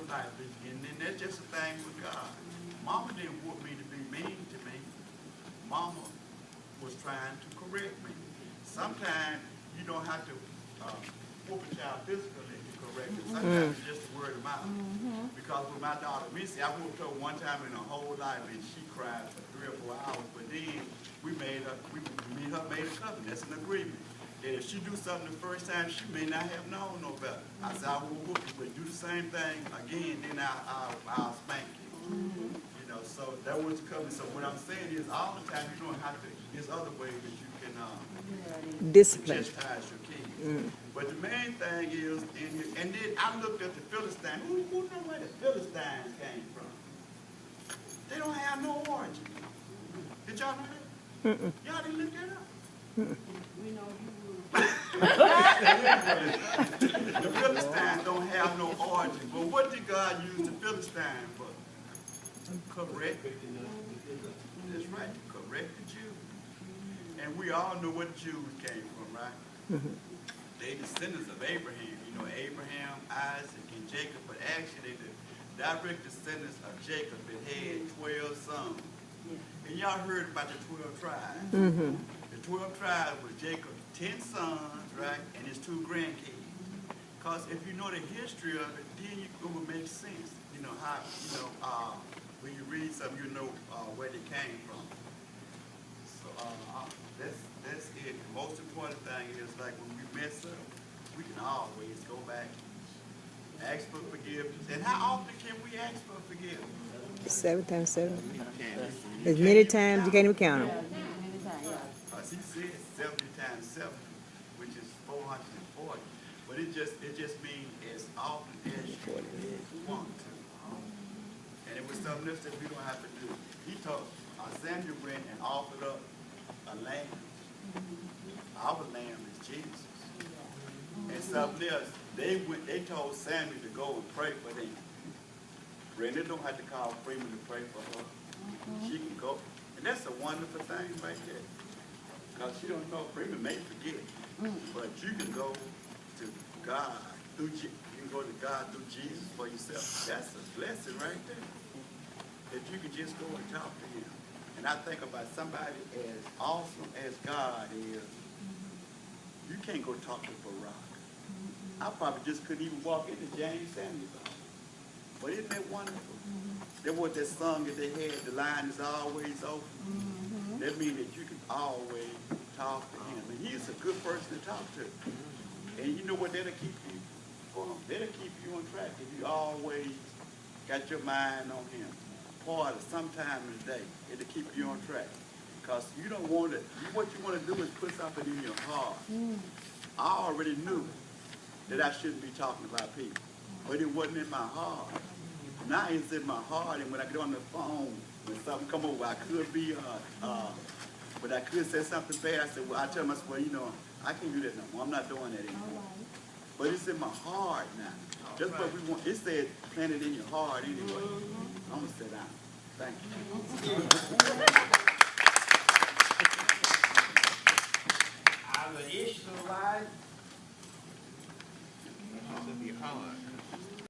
lightly, and then that's just a thing with God. Mama didn't want me to be mean to me. Mama was trying to correct me. Sometimes you don't have to whoop a child physically to correct it. Sometimes it's just a word of mouth. Because with my daughter Missy, I whooped her one time in her whole life, and she cried for 3 or 4 hours. But then me and her made a covenant. That's an agreement. That if she do something the first time, she may not have known no better. I said, I will whoop you, but do the same thing again, then I'll spank you. You know, so that was coming. So what I'm saying is, all the time you don't have to. There's other ways that you can discipline. chastise your kids. But the main thing is, and then I looked at the Philistines. Who know where the Philistines came from? They don't have no origin. Did y'all know that? Y'all didn't look that up. We know you would. The Philistines don't have no origin. But what did God use the Philistines for? Correct. That's right, to correct the Jews. And we all know what Jews came from, right? They descendants of Abraham. You know, Abraham, Isaac, and Jacob. But actually, the direct descendants of Jacob had 12 sons. And y'all heard about the 12 tribes. The 12 tribes was Jacob's 10 sons, right, and his 2 grandkids. Because if you know the history of it, then it will make sense. You know how, when you read something, you know where they came from. So that's it. The most important thing is, like, when we mess up, we can always go back, ask for forgiveness. And how often can we ask for forgiveness? 7 times 7. As many times you can't even count them. He said 70 times 7, which is 440. But it just means as often as you want to. And it was something else that we don't have to do. He told Samuel went and offered up a lamb. Our lamb is Jesus. And something else, they told Samuel to go and pray for them. Brenda don't have to call Freeman to pray for her. She can go. And that's a wonderful thing right there. Because she don't know, Freeman may forget. But you can go to God through Jesus for yourself. That's a blessing right there. That you can just go and talk to him. And I think about somebody as awesome as God is, you can't go talk to Barack. I probably just couldn't even walk into James Samuel's office. But isn't that wonderful? That was that song that they had, the line is always open. That means that you can always talk to him. And he's a good person to talk to. And you know what that'll keep you from? That'll keep you on track if you always got your mind on him. Part of sometime in the day, it'll keep you on track. Because you don't want to, what you want to do is put something in your heart. I already knew that I shouldn't be talking about people. But it wasn't in my heart. Now it's in my heart, and when I get on the phone, when something come over, I could be, but I could say something bad. I said, well, I tell myself, well, I can't do that no more. I'm not doing that anymore. But it's in my heart now. That's what we want. It said, plant it in your heart anyway. I'm going to sit down. Thank you. Out of the issues of life, it's going to be hard.